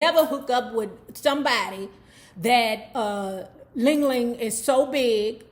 never hook up with somebody that Ling Ling is so big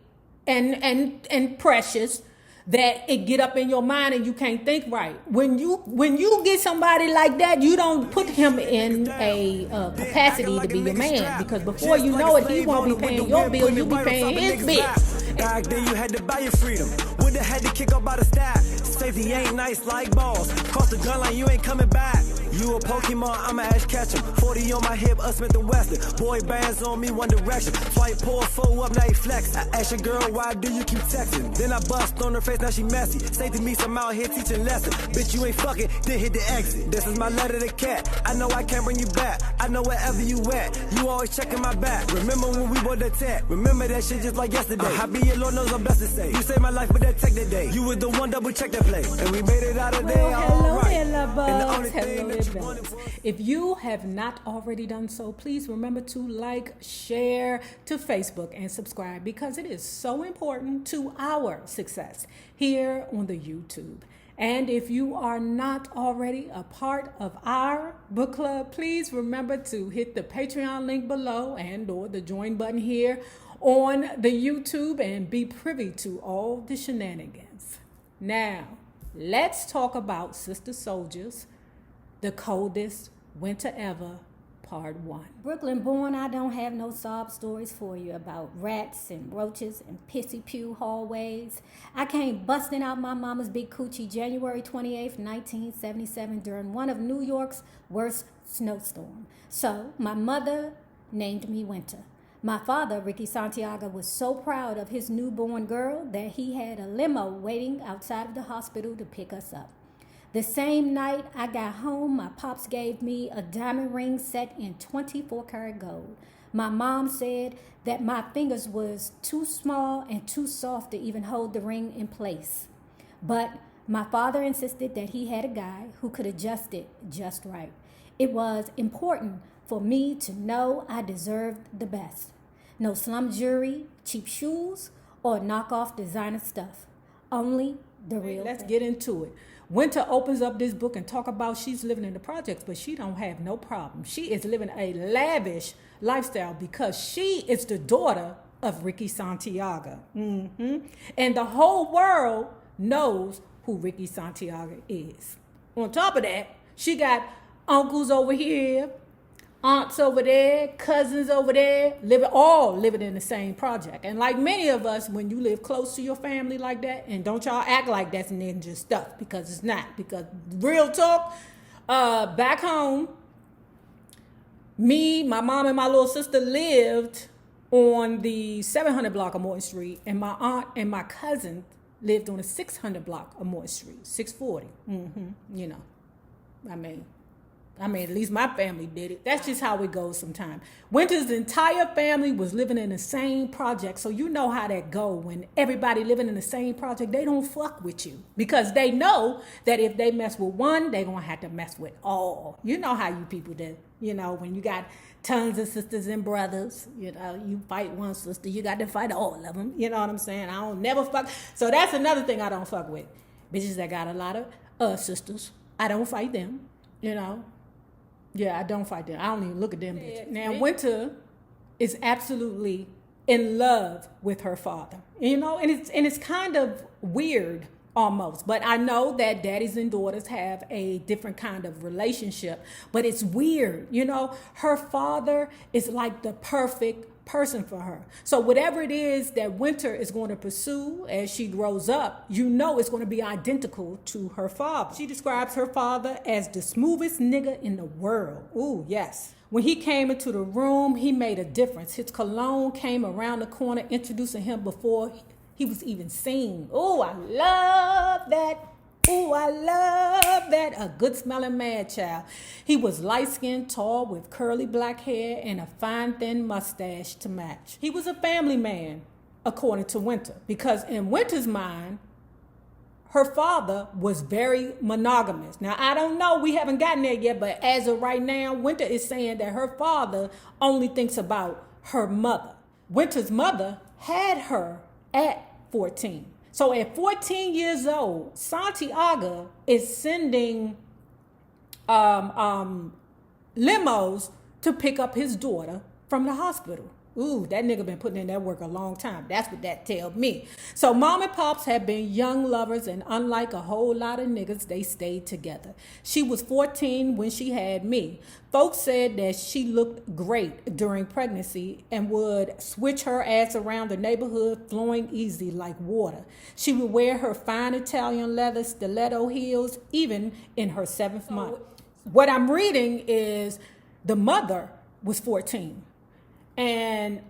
and precious that it get up in your mind and you can't think right. When you get somebody like that, you don't put him in a capacity to be your man, because before you know it, he won't be paying your bill, you'll be paying his bill. Back then you had to buy your freedom. Woulda had to kick up by the staff. Safety ain't nice like balls. Cross the gun line, you ain't coming back. You a Pokemon, I'ma Ash Ketchum. 40 on my hip, Smith & Wesson. Boy bands on me, one direction. Flight pull, foe up, now he flex. I ask your girl, why do you keep texting? Then I bust on her face, now she messy. Safety meets, I'm out here teaching lessons. Bitch, you ain't fucking, then hit the exit. This is my letter to cat. I know I can't bring you back. I know wherever you at. You always checking my back. Remember when we were the tech? Remember that shit just like yesterday. I be your Lord knows I'm best to say. You saved my life with that tech that day. You was the one double check that play. And we made it out of there, all right. If you have not already done so, please remember to like, share to Facebook, and subscribe, because it is so important to our success here on the YouTube. And if you are not already a part of our book club, please remember to hit the Patreon link below and or the join button here on the YouTube and be privy to all the shenanigans. Now, let's talk about Sister Souljah's The Coldest Winter Ever, Part 1. Brooklyn born, I don't have no sob stories for you about rats and roaches and pissy pew hallways. I came busting out my mama's big coochie January 28th, 1977 during one of New York's worst snowstorms. So my mother named me Winter. My father, Ricky Santiago, was so proud of his newborn girl that he had a limo waiting outside of the hospital to pick us up. The same night I got home, my pops gave me a diamond ring set in 24-karat gold. My mom said that my fingers was too small and too soft to even hold the ring in place. But my father insisted that he had a guy who could adjust it just right. It was important for me to know I deserved the best. No slum jewelry, cheap shoes, or knockoff designer stuff. Only the real Let's thing. get into it. Winter opens up this book and talk about she's living in the projects, but she don't have no problem. She is living a lavish lifestyle because she is the daughter of Ricky Santiago. And the whole world knows who Ricky Santiago is. On top of that, she got uncles over here, aunts over there, cousins over there, all living in the same project. And like many of us, when you live close to your family like that, and don't y'all act like that's ninja stuff, because it's not. Because real talk, back home, me, my mom, and my little sister lived on the 700 block of Morton Street, and my aunt and my cousin lived on the 600 block of Morton Street, 640. You know, I mean, at least my family did it. That's just how it goes sometimes. Winter's entire family was living in the same project. So you know how that go. When everybody living in the same project, they don't fuck with you. Because they know that if they mess with one, they going to have to mess with all. You know how you people do. You know, when you got tons of sisters and brothers, you know, you fight one sister, you got to fight all of them. You know what I'm saying? I don't never fuck. So that's another thing I don't fuck with. Bitches that got a lot of sisters. I don't fight them, you know. Yeah, I don't fight them. I don't even look at them bitches. Now, Winter is absolutely in love with her father. You know, and it's kind of weird almost. But I know that daddies and daughters have a different kind of relationship. But it's weird. You know, her father is like the perfect person for her. So whatever it is that Winter is going to pursue as she grows up, you know it's going to be identical to her father. She describes her father as the smoothest nigga in the world. Ooh, yes. When he came into the room, he made a difference. His cologne came around the corner, introducing him before he was even seen. Ooh, I love that. Ooh, I love that. A good smelling man child. He was light-skinned, tall, with curly black hair and a fine, thin mustache to match. He was a family man, according to Winter, because in Winter's mind, her father was very monogamous. Now, I don't know. We haven't gotten there yet, but as of right now, Winter is saying that her father only thinks about her mother. Winter's mother had her at 14. So at 14 years old, Santiago is sending limos to pick up his daughter from the hospital. Ooh, that nigga been putting in that work a long time. That's what that tells me. So mom and pops have been young lovers, and unlike a whole lot of niggas, they stayed together. She was 14 when she had me. Folks said that she looked great during pregnancy and would switch her ass around the neighborhood flowing easy like water. She would wear her fine Italian leather stiletto heels even in her 7th month. What I'm reading is the mother was 14. And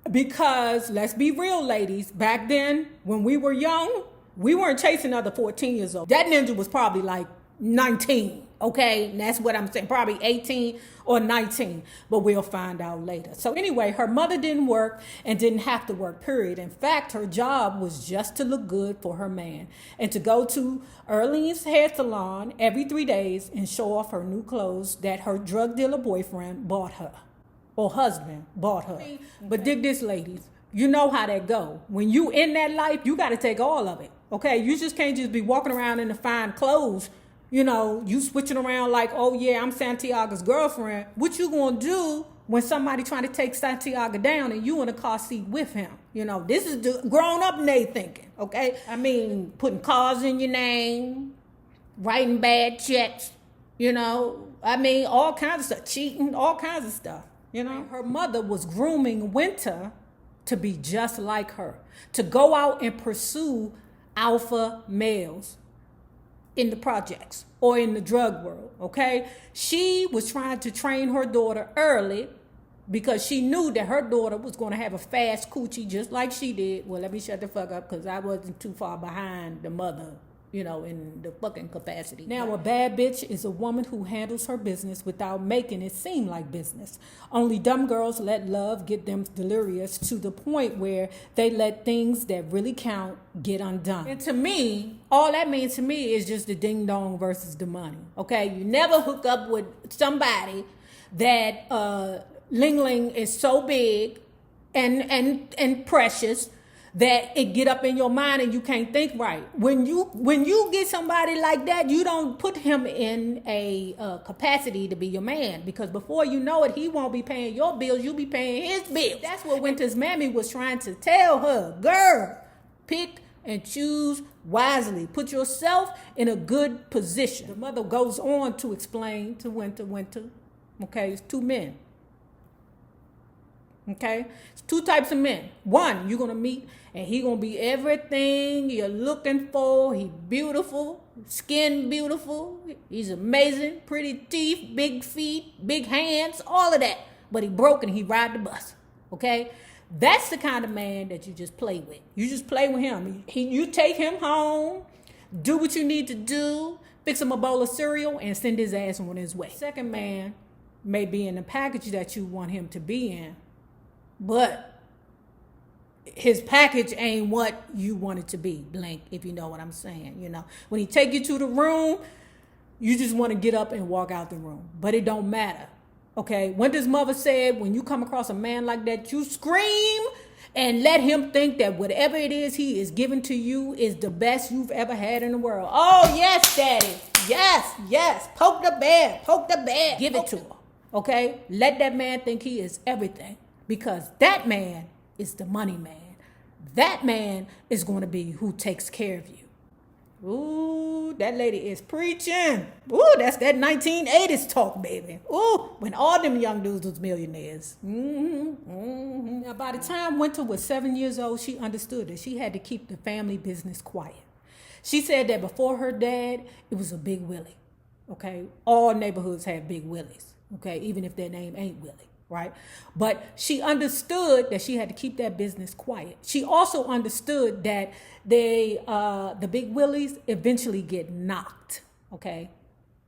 because, let's be real, ladies, back then, when we were young, we weren't chasing other 14 years old. That ninja was probably like 19, okay? And that's what I'm saying, probably 18 or 19, but we'll find out later. So anyway, her mother didn't work and didn't have to work, period. In fact, her job was just to look good for her man and to go to Earlene's hair salon every 3 days and show off her new clothes that her drug dealer boyfriend bought her. Or husband bought her. Okay. But dig this, ladies. You know how that go. When you in that life, you got to take all of it. Okay? You just can't just be walking around in the fine clothes. You know, you switching around like, oh yeah, I'm Santiago's girlfriend. What you gonna do when somebody trying to take Santiago down and you in a car seat with him? You know, this is the grown up Nay thinking. Okay? I mean, putting cars in your name, writing bad checks. You know, I mean, all kinds of stuff, cheating, all kinds of stuff. You know, her mother was grooming Winter to be just like her, to go out and pursue alpha males in the projects or in the drug world, okay? She was trying to train her daughter early because she knew that her daughter was going to have a fast coochie just like she did. Well, let me shut the fuck up because I wasn't too far behind the mother, you know, in the fucking capacity. Now, a bad bitch is a woman who handles her business without making it seem like business. Only dumb girls let love get them delirious to the point where they let things that really count get undone. And to me, all that means to me is just the ding dong versus the money. Okay, you never hook up with somebody that ling ling is so big and precious that it get up in your mind and you can't think right. When you get somebody like that, you don't put him in a capacity to be your man, because before you know it, he won't be paying your bills, you'll be paying his bills. That's what Winter's mammy was trying to tell her. Girl, pick and choose wisely. Put yourself in a good position. The mother goes on to explain to Winter, okay, it's 2 men. Okay, it's 2 types of men. One, you're gonna meet and he gonna be everything you're looking for. He beautiful, skin beautiful, he's amazing, pretty teeth, big feet, big hands, all of that. But he broke and he ride the bus. Okay, that's the kind of man that you just play with. You just play with him. You take him home, do what you need to do, fix him a bowl of cereal, and send his ass on his way. Second man may be in the package that you want him to be in, but his package ain't what you want it to be, blank, if you know what I'm saying. You know, when he take you to the room, you just want to get up and walk out the room, but it don't matter. Okay, Winter's mother said, when you come across a man like that, you scream and let him think that whatever it is he is giving to you is the best you've ever had in the world. Oh, yes, daddy. Yes. Poke the bear. Give it to her. Okay, let that man think he is everything. Because that man is the money man. That man is going to be who takes care of you. Ooh, that lady is preaching. Ooh, that's that 1980s talk, baby. Ooh, when all them young dudes was millionaires. Now, by the time Winter was 7 years old, she understood that she had to keep the family business quiet. She said that before her dad, it was a big Willie. Okay, all neighborhoods have big Willies. Okay, even if their name ain't Willie. Right? But she understood that she had to keep that business quiet. She also understood that the big willies eventually get knocked, okay?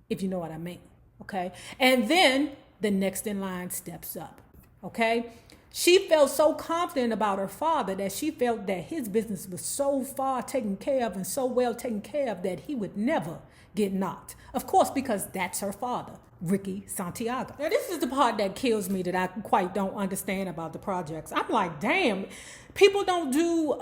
If you know what I mean, okay? And then the next in line steps up, okay? She felt so confident about her father that she felt that his business was so far taken care of and so well taken care of that he would never get knocked. Of course, because that's her father, Ricky Santiago. Now, this is the part that kills me, that I quite don't understand about the projects. I'm like, damn, people don't do,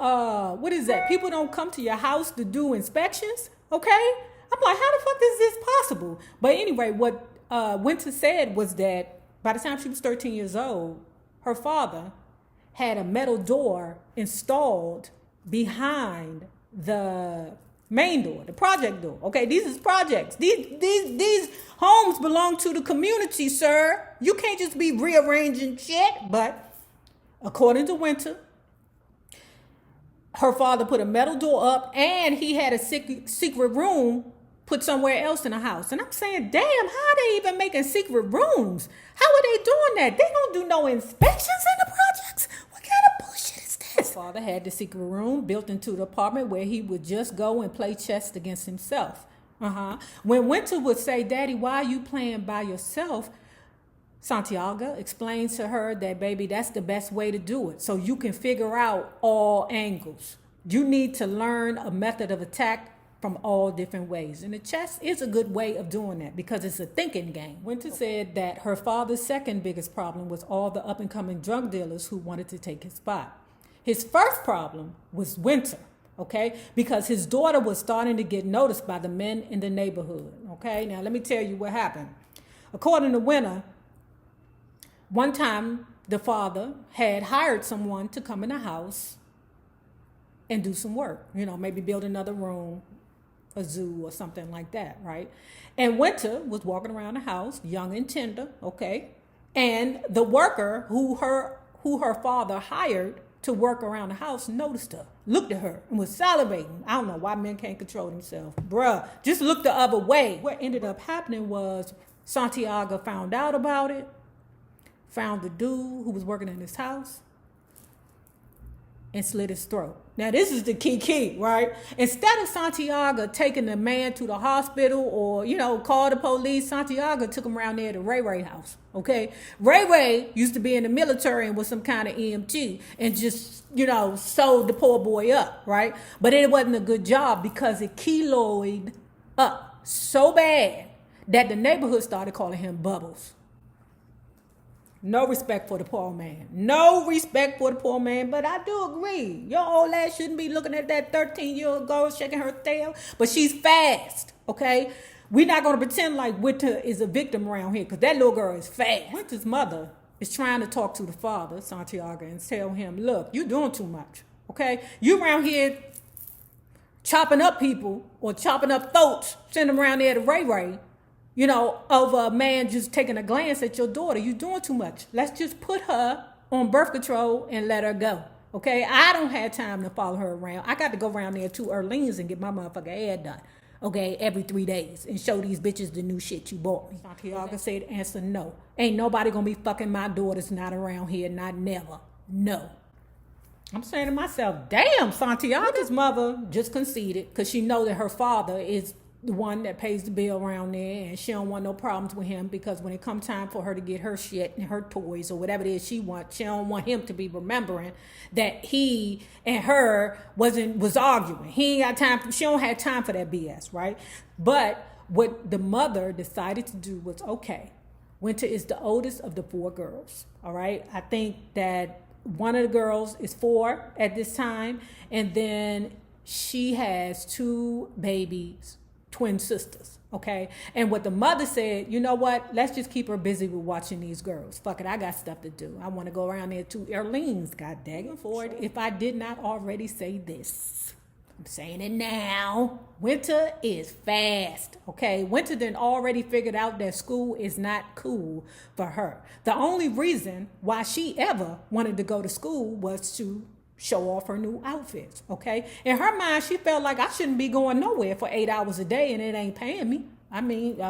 what is that? People don't come to your house to do inspections, okay? I'm like, how the fuck is this possible? But anyway, what Winter said was that by the time she was 13 years old, her father had a metal door installed behind the main door, the project door. Okay, these is projects. These homes belong to the community, sir. You can't just be rearranging shit. But according to Winter, her father put a metal door up, and he had a secret room put somewhere else in the house. And I'm saying, damn, how are they even making secret rooms? How are they doing that? They don't do no inspections in the projects. What kind of bullshit is this? His father had the secret room built into the apartment where he would just go and play chess against himself. When Winter would say, Daddy, why are you playing by yourself? Souljah explains to her that, baby, that's the best way to do it. So you can figure out all angles. You need to learn a method of attack from all different ways. And the chess is a good way of doing that because it's a thinking game. Winter said that her father's second biggest problem was all the up-and-coming drug dealers who wanted to take his spot. His first problem was Winter, okay? Because his daughter was starting to get noticed by the men in the neighborhood, okay? Now, let me tell you what happened. According to Winter, one time the father had hired someone to come in the house and do some work, maybe build another room, a zoo or something like that, right? And Winter was walking around the house, young and tender, okay? And the worker who her father hired to work around the house noticed her, looked at her, and was salivating. I don't know why men can't control themselves. Bruh, just look the other way. What ended up happening was Souljah found out about it, found the dude who was working in his house, and slit his throat. Now, this is the key, right? Instead of Souljah taking the man to the hospital or, call the police, Souljah took him around there to Ray house, okay? Ray used to be in the military and was some kind of EMT and just, sewed the poor boy up, right? But it wasn't a good job because it keloided up so bad that the neighborhood started calling him Bubbles. No respect for the poor man. No respect for the poor man, but I do agree. Your old ass shouldn't be looking at that 13-year-old girl shaking her tail, but she's fast, okay? We're not going to pretend like Winter is a victim around here because that little girl is fast. Winter's mother is trying to talk to the father, Souljah, and tell him, look, you're doing too much, okay? You around here chopping up people or chopping up throats, send them around there to Ray, over a man just taking a glance at your daughter. You're doing too much. Let's just put her on birth control and let her go. Okay? I don't have time to follow her around. I got to go around there to Orleans and get my motherfucking hair done. Okay? Every 3 days and show these bitches the new shit you bought me. Souljah said answer no. Ain't nobody gonna be fucking my daughters not around here, not never. No. I'm saying to myself, damn, Souljah's mother just conceded because she know that her father is the one that pays the bill around there, and she don't want no problems with him because when it comes time for her to get her shit and her toys or whatever it is she wants, she don't want him to be remembering that he and her was arguing. He ain't got time. She don't have time for that BS, right? But what the mother decided to do was, okay, Winter is the oldest of the 4 girls, all right? I think that one of the girls is 4 at this time, and then she has 2 babies, twin sisters, okay? And what the mother said, you know what? Let's just keep her busy with watching these girls. Fuck it, I got stuff to do. I want to go around there to Orleans, god dang it. Forward, if I did not already say this, I'm saying it now. Winter is fast, okay? Winter then already figured out that school is not cool for her. The only reason why she ever wanted to go to school was to show off her new outfits, okay? In her mind, she felt like I shouldn't be going nowhere for 8 hours a day and it ain't paying me. I mean,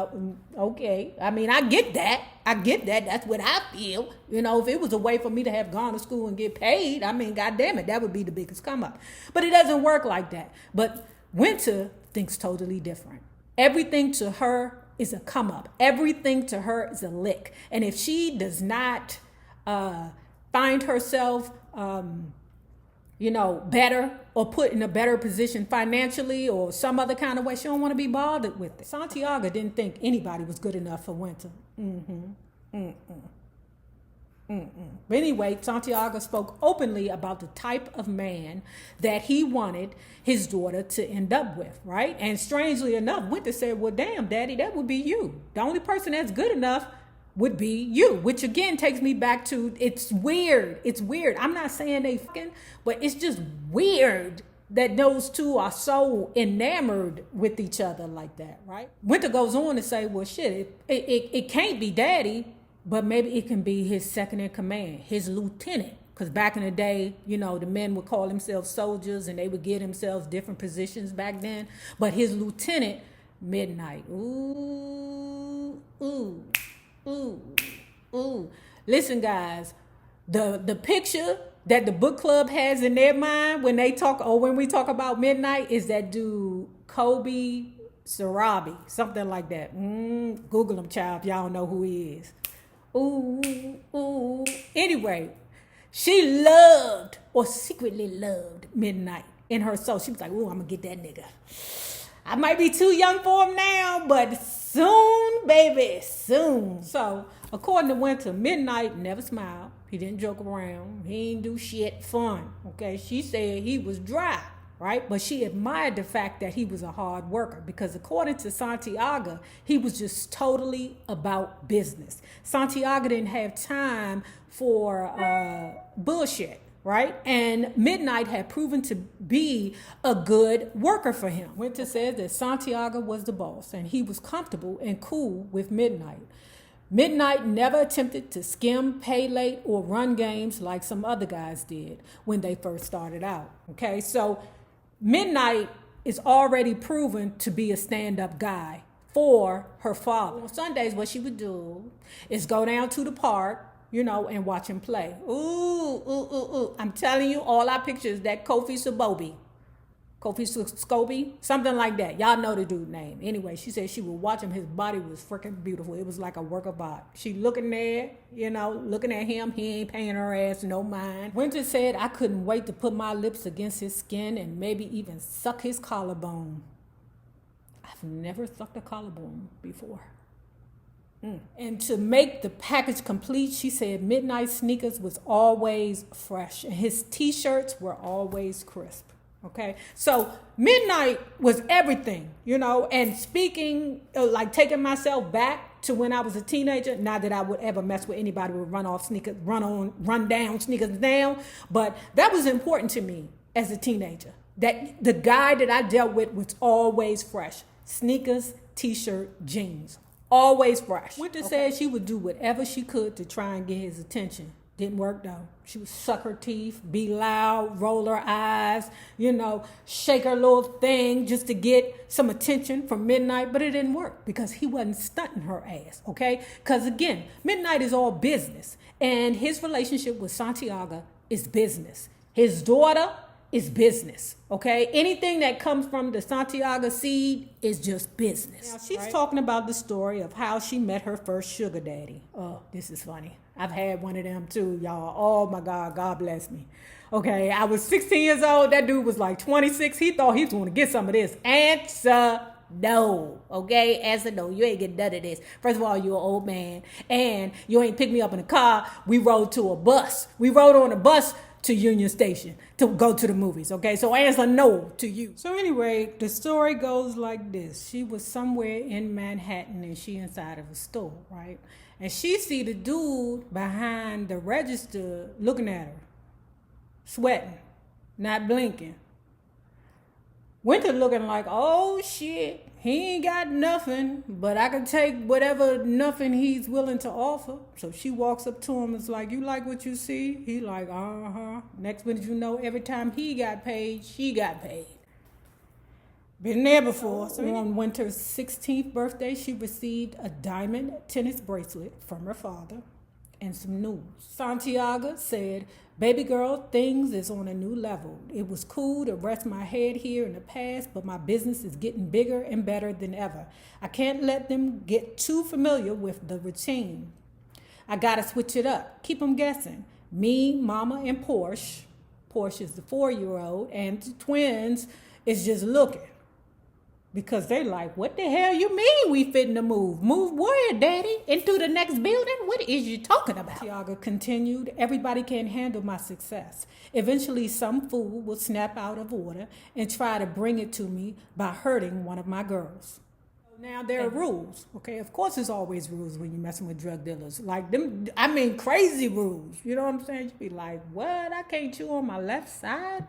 okay. I mean, I get that. That's what I feel. If it was a way for me to have gone to school and get paid, I mean, God damn it, that would be the biggest come up. But it doesn't work like that. But Winter thinks totally different. Everything to her is a come up. Everything to her is a lick. And if she does not find herself better or put in a better position financially or some other kind of way, she don't want to be bothered with it. Souljah didn't think anybody was good enough for Winter. But anyway, Santiago spoke openly about the type of man that he wanted his daughter to end up with, right? And strangely enough, Winter said, well, damn, Daddy, that would be you. The only person that's good enough would be you, which again takes me back to, it's weird. It's weird. I'm not saying they fucking, but it's just weird that those two are so enamored with each other like that, right? Winter goes on to say, well, shit, it can't be Daddy, but maybe it can be his second in command, his lieutenant. Because back in the day, you know, the men would call themselves soldiers and they would give themselves different positions back then. But his lieutenant, Midnight. Ooh, ooh, ooh, ooh. Listen, guys, the picture that the book club has in their mind when they talk, or when we talk about Midnight, is that dude, Kofi Siriboe, something like that. Google him, child, if y'all don't know who he is. Ooh, ooh. Anyway, she loved or secretly loved Midnight in her soul. She was like, ooh, I'm going to get that nigga. I might be too young for him now, but soon, baby, soon. So, according to Winter, Midnight never smiled. He didn't joke around. He didn't do shit fun. Okay, she said he was dry, right? But she admired the fact that he was a hard worker because according to Santiago, he was just totally about business. Santiago didn't have time for bullshit, right? And Midnight had proven to be a good worker for him. Winter says that Santiago was the boss and he was comfortable and cool with Midnight. Midnight never attempted to skim, pay late, or run games like some other guys did when they first started out. Okay, so Midnight is already proven to be a stand-up guy for her father. On Sundays, what she would do is go down to the park, you know, and watch him play. Ooh. I'm telling you, all our pictures, that Kofi Siriboe, something like that. Y'all know the dude's name. Anyway, she said she would watch him. His body was freaking beautiful. It was like a work of art. She looking there, you know, looking at him. He ain't paying her ass no mind. Winter said, I couldn't wait to put my lips against his skin and maybe even suck his collarbone. I've never sucked a collarbone before. And to make the package complete, she said Midnight sneakers was always fresh and his t-shirts were always crisp. Okay, so Midnight was everything, you know, and speaking, like taking myself back to when I was a teenager, not that I would ever mess with anybody who would run down sneakers down, but that was important to me as a teenager, that the guy that I dealt with was always fresh. Sneakers, t-shirt, jeans, always fresh. Winter said she would do whatever she could to try and get his attention. Didn't work though. She would suck her teeth, be loud, roll her eyes, you know, shake her little thing just to get some attention from Midnight, but it didn't work because he wasn't stunting her ass, okay? Because again, Midnight is all business and his relationship with Santiago is business. His daughter is business, okay? Anything that comes from the Santiago seed is just business. Now, she's talking about the story of how she met her first sugar daddy. Oh, this is funny. I've had one of them too, y'all. Oh my God, God bless me. Okay, I was 16 years old. That dude was like 26. He thought he was going to get some of this. Answer no. Okay, answer no. You ain't getting none of this. First of all, you're an old man. And you ain't picked me up in a car. We rode to a bus. We rode on a bus to Union Station to go to the movies. Okay, so answer no to you. So anyway, the story goes like this. She was somewhere in Manhattan and she inside of a store, right? And she see the dude behind the register looking at her, sweating, not blinking. Winter looking like, oh shit, he ain't got nothing, but I can take whatever nothing he's willing to offer. So she walks up to him and is like, you like what you see? He like, uh-huh. Next minute you know, every time he got paid, she got paid. Been there before. So on Winter's 16th birthday, she received a diamond tennis bracelet from her father and some news. Santiago said, baby girl, things is on a new level. It was cool to rest my head here in the past, but my business is getting bigger and better than ever. I can't let them get too familiar with the routine. I gotta switch it up. Keep them guessing. Me, Mama, and Porsche. Porsche is the 4-year-old, and the twins is just looking. Because they like, what the hell you mean we fitting to move? Move where, daddy? Into the next building? What is you talking about? Tiaga continued, everybody can't handle my success. Eventually, some fool will snap out of order and try to bring it to me by hurting one of my girls. Now, there are rules, okay? Of course, there's always rules when you're messing with drug dealers. Like them, I mean, crazy rules. You know what I'm saying? You be like, what? I can't chew on my left side?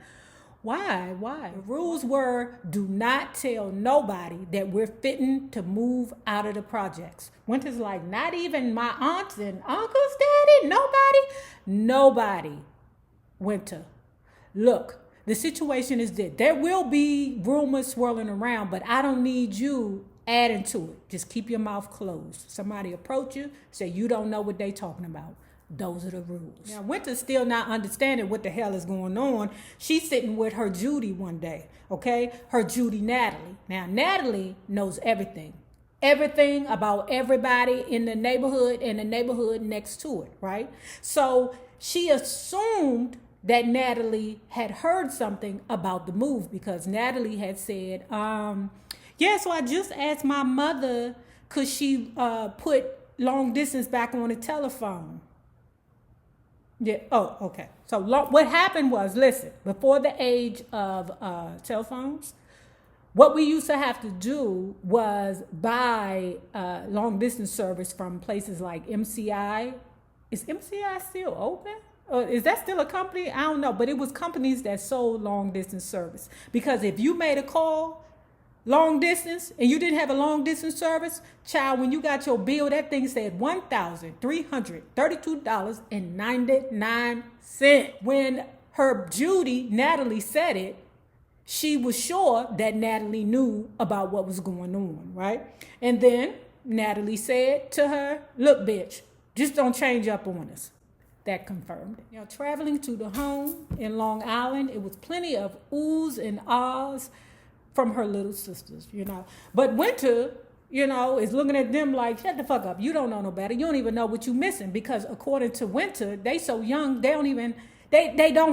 Why? The rules were, do not tell nobody that we're fitting to move out of the projects. Winter's like, not even my aunts and uncles, daddy? Nobody. Winter, look, the situation is this. There will be rumors swirling around, but I don't need you adding to it. Just keep your mouth closed. Somebody approach you, say you don't know what they talking about. Those are the rules. Now, Winter's still not understanding what the hell is going on. She's sitting with her Judy one day, okay? Her Judy Natalie. Now, Natalie knows everything. Everything about everybody in the neighborhood and the neighborhood next to it, right? So she assumed that Natalie had heard something about the move because Natalie had said, yeah, so I just asked my mother could she put long distance back on the telephone. Yeah. Oh, okay. So what happened was, listen, before the age of cell phones, what we used to have to do was buy long distance service from places like MCI. Is MCI still open? Or is that still a company? I don't know. But it was companies that sold long distance service. Because if you made a call long distance and you didn't have a long distance service, child, when you got your bill, that thing said $1,332.99. When her Judy, Natalie, said it, she was sure that Natalie knew about what was going on, right? And then Natalie said to her, look, bitch, just don't change up on us. That confirmed it. Now, traveling to the home in Long Island, it was plenty of oohs and ahs from her little sisters, you know. But Winter, you know, is looking at them like, shut the fuck up. You don't know no better. You don't even know what you're missing. Because according to Winter, they so young, they don't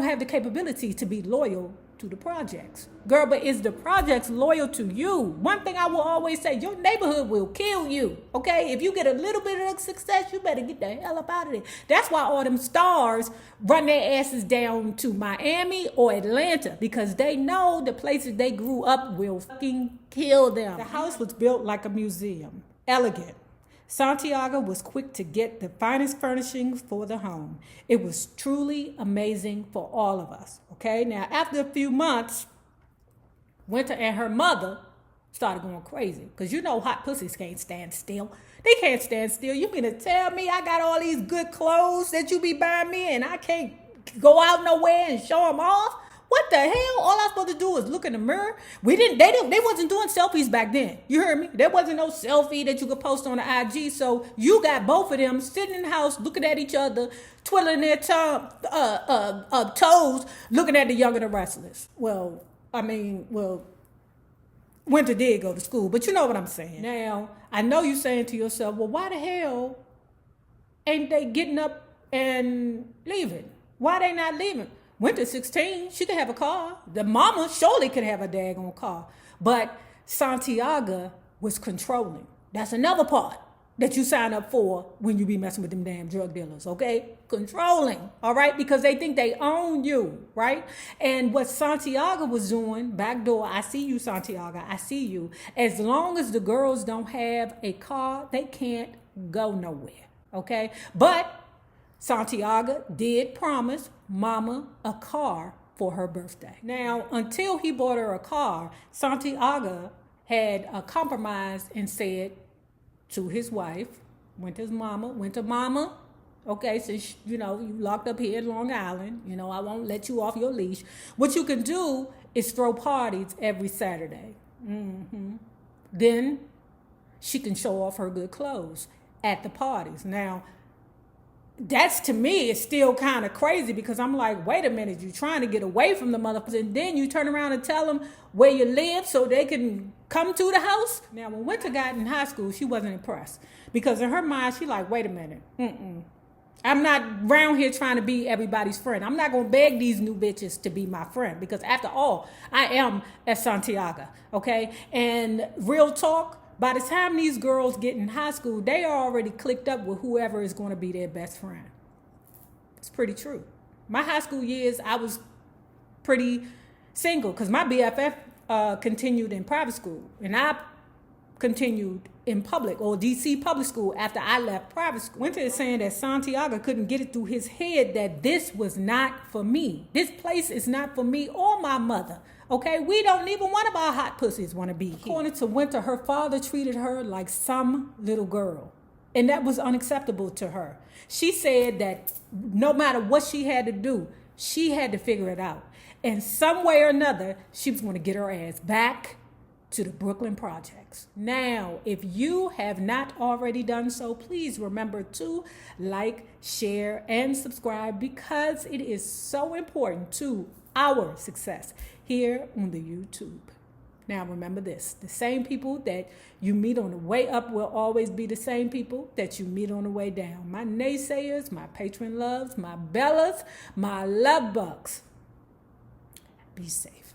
have the capability to be loyal to the projects. Girl, but is the projects loyal to you? One thing I will always say, your neighborhood will kill you, okay? If you get a little bit of success, you better get the hell up out of there. That's why all them stars run their asses down to Miami or Atlanta, because they know the places they grew up will fucking kill them. The house was built like a museum, elegant. Souljah was quick to get the finest furnishings for the home. It was truly amazing for all of us, okay? Now, after a few months, Winter and her mother started going crazy because you know hot pussies can't stand still. They can't stand still. You mean to tell me I got all these good clothes that you be buying me and I can't go out nowhere and show them off? What the hell? All I'm supposed to do is look in the mirror. They wasn't doing selfies back then. You heard me? There wasn't no selfie that you could post on the IG. So you got both of them sitting in the house looking at each other, twiddling their toes, looking at the Young and the Restless. Well, Winter did go to school, but you know what I'm saying. Now, I know you're saying to yourself, well, why the hell ain't they getting up and leaving? Why they not leaving? Winter's 16, she could have a car. The mama surely could have a daggone car. But Souljah was controlling. That's another part that you sign up for when you be messing with them damn drug dealers, okay? Controlling, all right? Because they think they own you, right? And what Souljah was doing, backdoor, I see you, Souljah, I see you. As long as the girls don't have a car, they can't go nowhere, okay? But Souljah did promise Mama a car for her birthday. Now, until he bought her a car, Souljah had compromised and said to his wife, Winter Mama, okay, since, you know, you locked up here in Long Island, you know, I won't let you off your leash. What you can do is throw parties every Saturday. Then she can show off her good clothes at the parties. Now, that's, to me, is still kind of crazy because I'm like, wait a minute, you're trying to get away from the motherfuckers and then you turn around and tell them where you live so they can come to the house? Now, when Winter got in high school, she wasn't impressed because in her mind, she like, wait a minute, I'm not around here trying to be everybody's friend. I'm not going to beg these new bitches to be my friend because after all, I am at Souljah, okay? And real talk, by the time these girls get in high school, they are already clicked up with whoever is going to be their best friend. It's pretty true. My high school years, I was pretty single because my BFF continued in private school and I continued in public or DC public school after I left private school. Winter is saying that Santiago couldn't get it through his head that this was not for me. This place is not for me or my mother. Okay, we don't even one of our hot pussies want to be here. According to Winter, her father treated her like some little girl. And that was unacceptable to her. She said that no matter what she had to do, she had to figure it out. And some way or another, she was going to get her ass back to the Brooklyn Projects. Now, if you have not already done so, please remember to like, share, and subscribe because it is so important to our success here on the YouTube. Now, remember this, the same people that you meet on the way up will always be the same people that you meet on the way down. My naysayers, my patron loves, my bellas, my love bugs. Be safe.